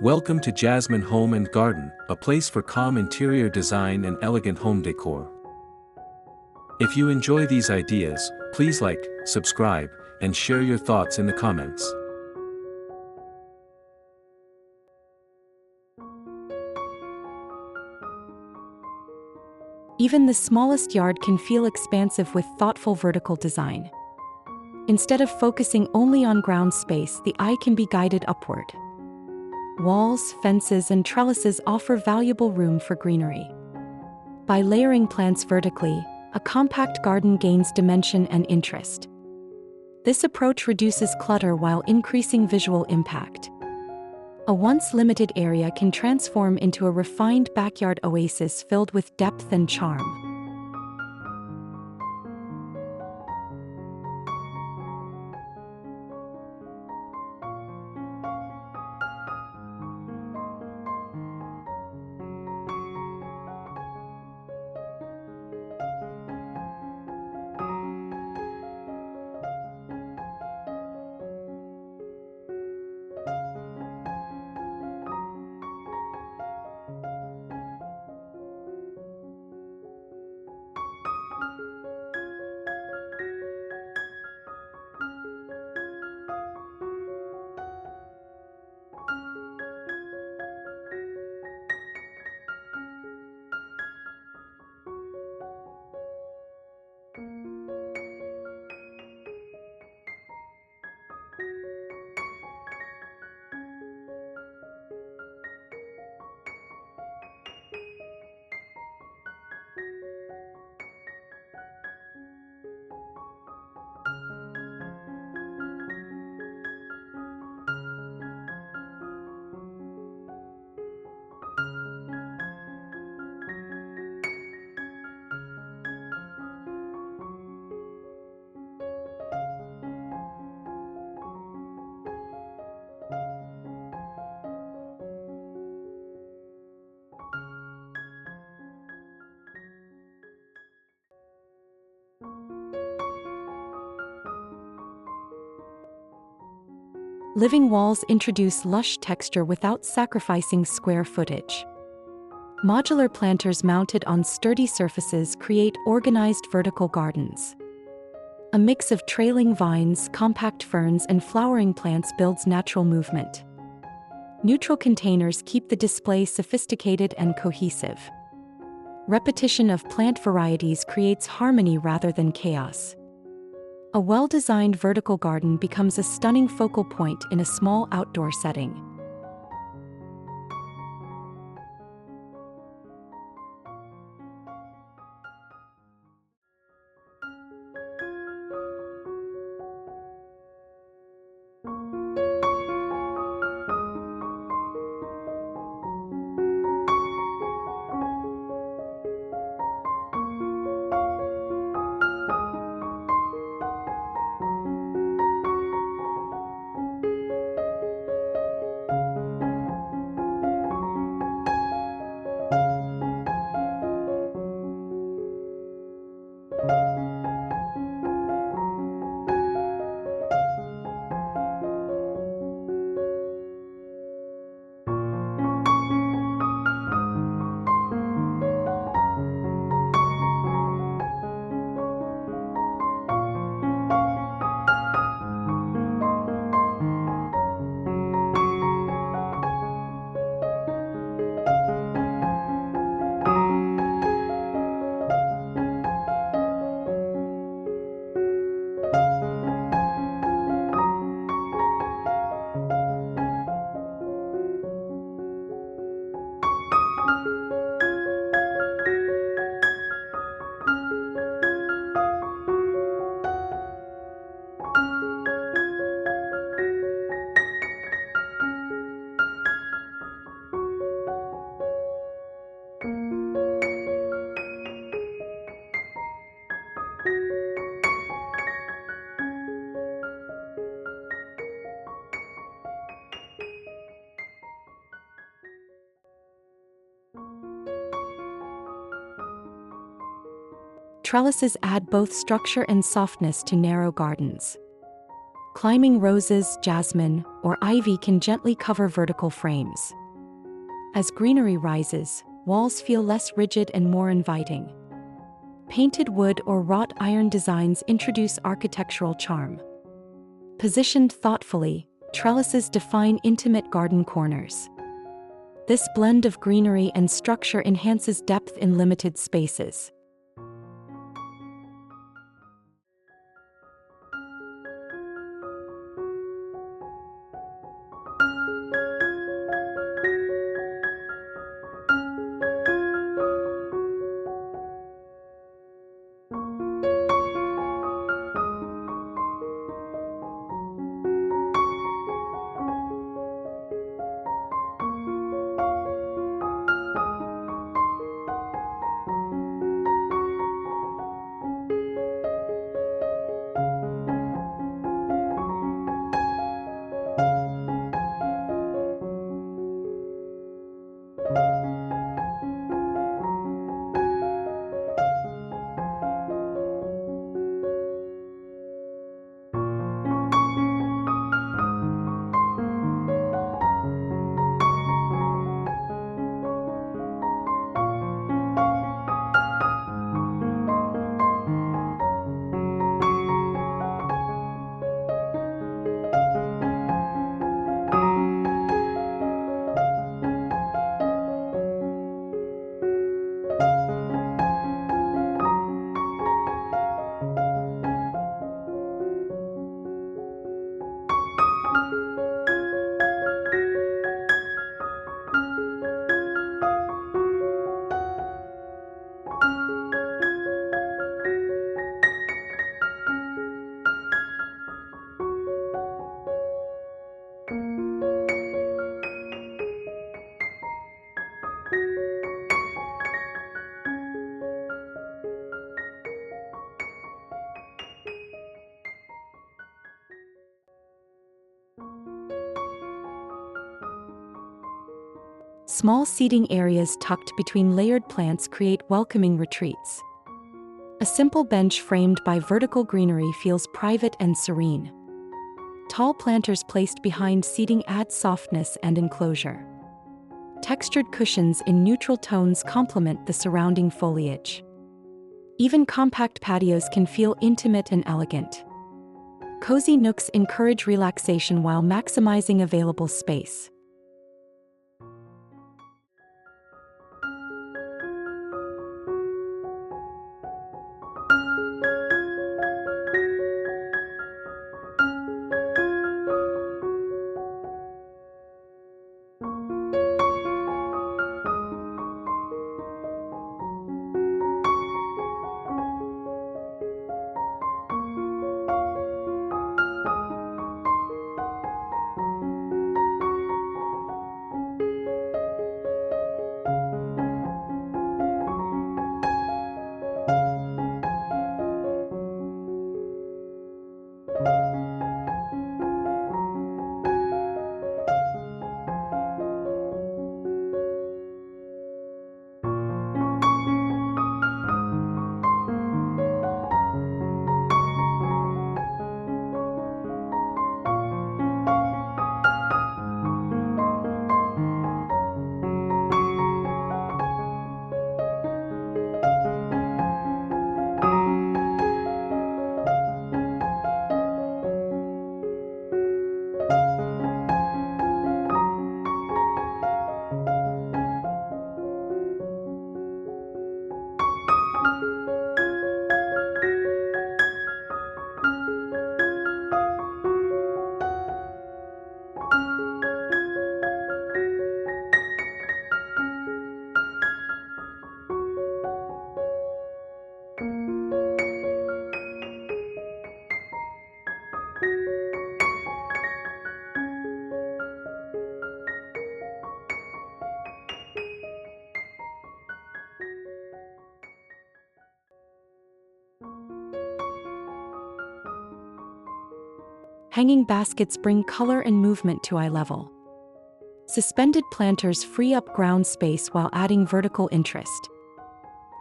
Welcome to Jasmine Home and Garden, a place for calm interior design and elegant home decor. If you enjoy these ideas, please like, subscribe, and share your thoughts in the comments. Even the smallest yard can feel expansive with thoughtful vertical design. Instead of focusing only on ground space, the eye can be guided upward. Walls, fences, and trellises offer valuable room for greenery. By layering plants vertically, a compact garden gains dimension and interest. This approach reduces clutter while increasing visual impact. A once limited area can transform into a refined backyard oasis filled with depth and charm. Living walls introduce lush texture without sacrificing square footage. Modular planters mounted on sturdy surfaces create organized vertical gardens. A mix of trailing vines, compact ferns, and flowering plants builds natural movement. Neutral containers keep the display sophisticated and cohesive. Repetition of plant varieties creates harmony rather than chaos. A well-designed vertical garden becomes a stunning focal point in a small outdoor setting. Trellises add both structure and softness to narrow gardens. Climbing roses, jasmine, or ivy can gently cover vertical frames. As greenery rises, walls feel less rigid and more inviting. Painted wood or wrought iron designs introduce architectural charm. Positioned thoughtfully, trellises define intimate garden corners. This blend of greenery and structure enhances depth in limited spaces. Small seating areas tucked between layered plants create welcoming retreats. A simple bench framed by vertical greenery feels private and serene. Tall planters placed behind seating add softness and enclosure. Textured cushions in neutral tones complement the surrounding foliage. Even compact patios can feel intimate and elegant. Cozy nooks encourage relaxation while maximizing available space. Hanging baskets bring color and movement to eye level. Suspended planters free up ground space while adding vertical interest.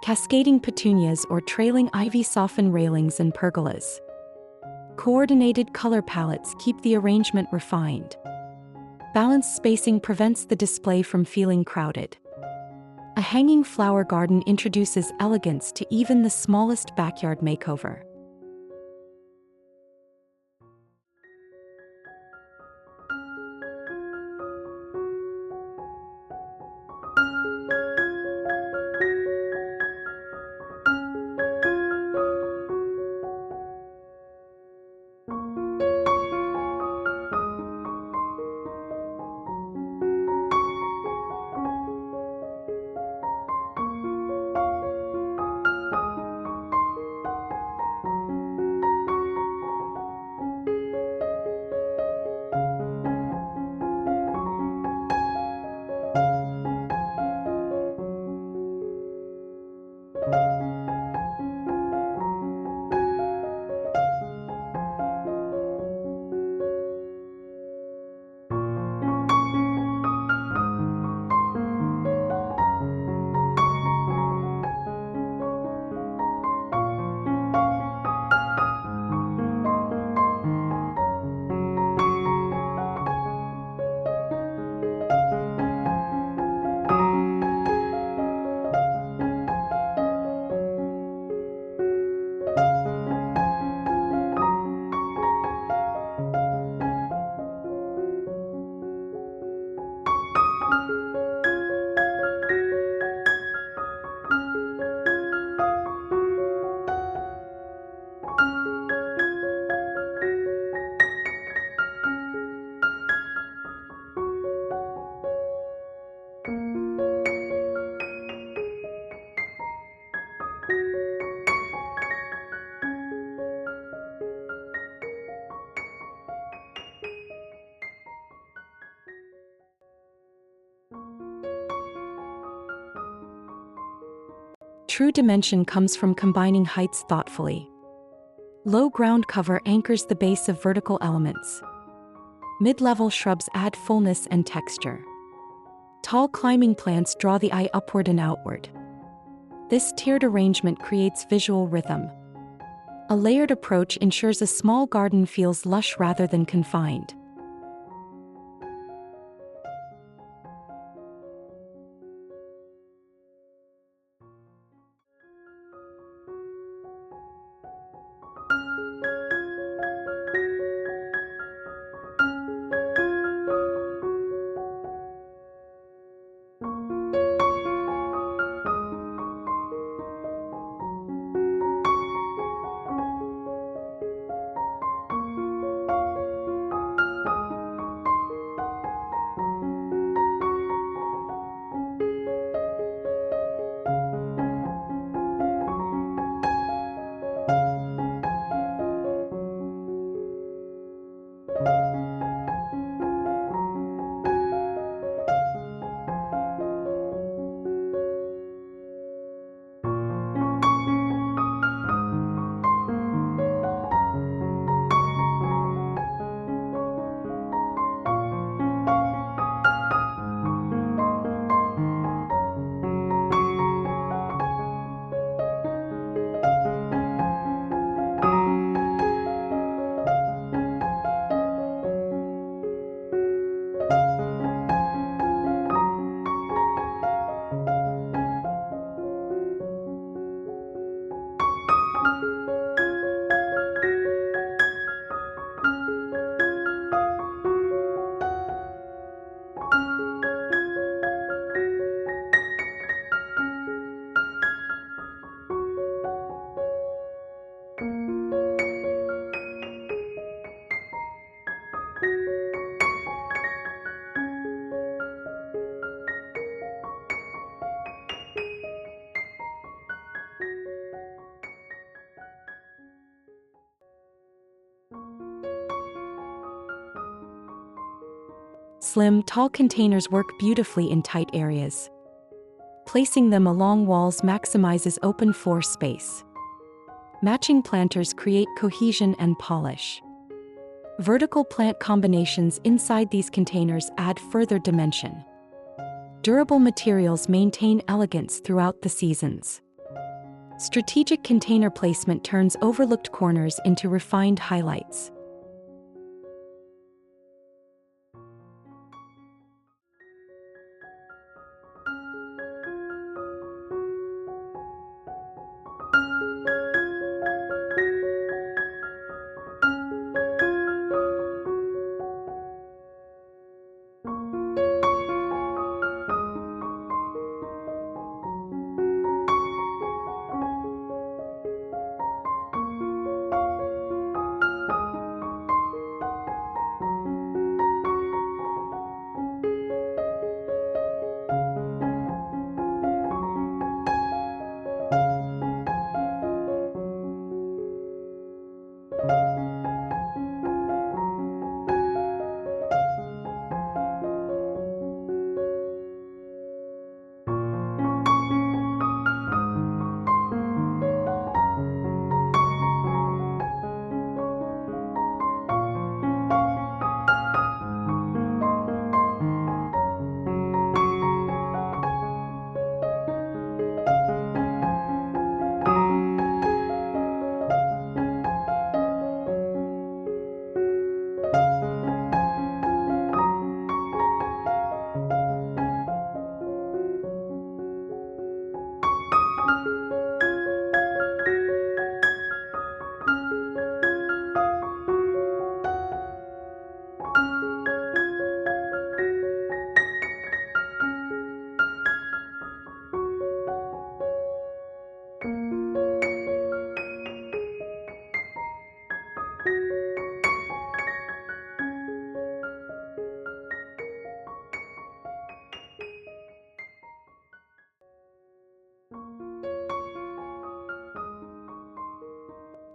Cascading petunias or trailing ivy soften railings and pergolas. Coordinated color palettes keep the arrangement refined. Balanced spacing prevents the display from feeling crowded. A hanging flower garden introduces elegance to even the smallest backyard makeover. True dimension comes from combining heights thoughtfully. Low ground cover anchors the base of vertical elements. Mid-level shrubs add fullness and texture. Tall climbing plants draw the eye upward and outward. This tiered arrangement creates visual rhythm. A layered approach ensures a small garden feels lush rather than confined. Slim, tall containers work beautifully in tight areas. Placing them along walls maximizes open floor space. Matching planters create cohesion and polish. Vertical plant combinations inside these containers add further dimension. Durable materials maintain elegance throughout the seasons. Strategic container placement turns overlooked corners into refined highlights.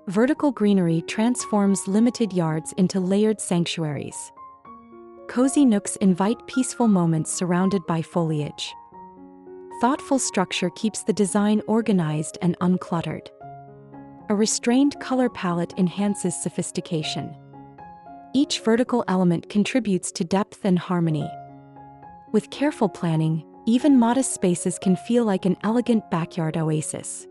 Vertical greenery transforms limited yards into layered sanctuaries. Cozy nooks invite peaceful moments surrounded by foliage. Thoughtful structure keeps the design organized and uncluttered. A restrained color palette enhances sophistication. Each vertical element contributes to depth and harmony. With careful planning, even modest spaces can feel like an elegant backyard oasis.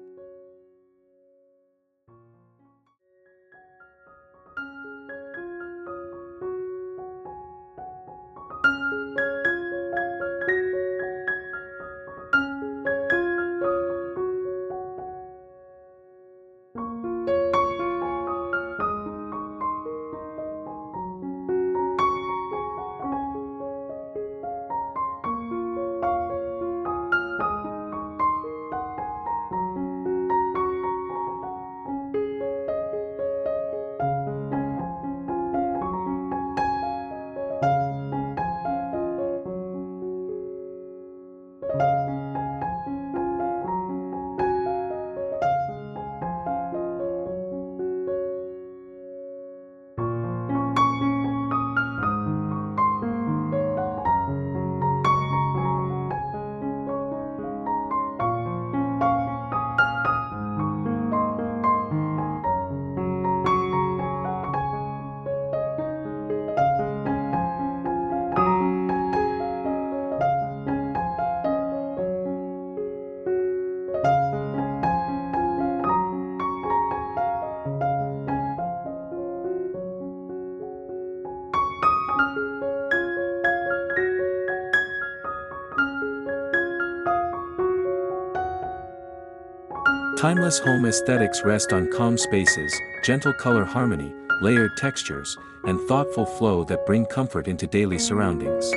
Timeless home aesthetics rest on calm spaces, gentle color harmony, layered textures, and thoughtful flow that bring comfort into daily surroundings.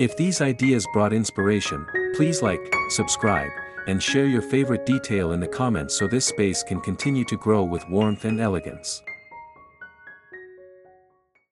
If these ideas brought inspiration, please like, subscribe, and share your favorite detail in the comments so this space can continue to grow with warmth and elegance.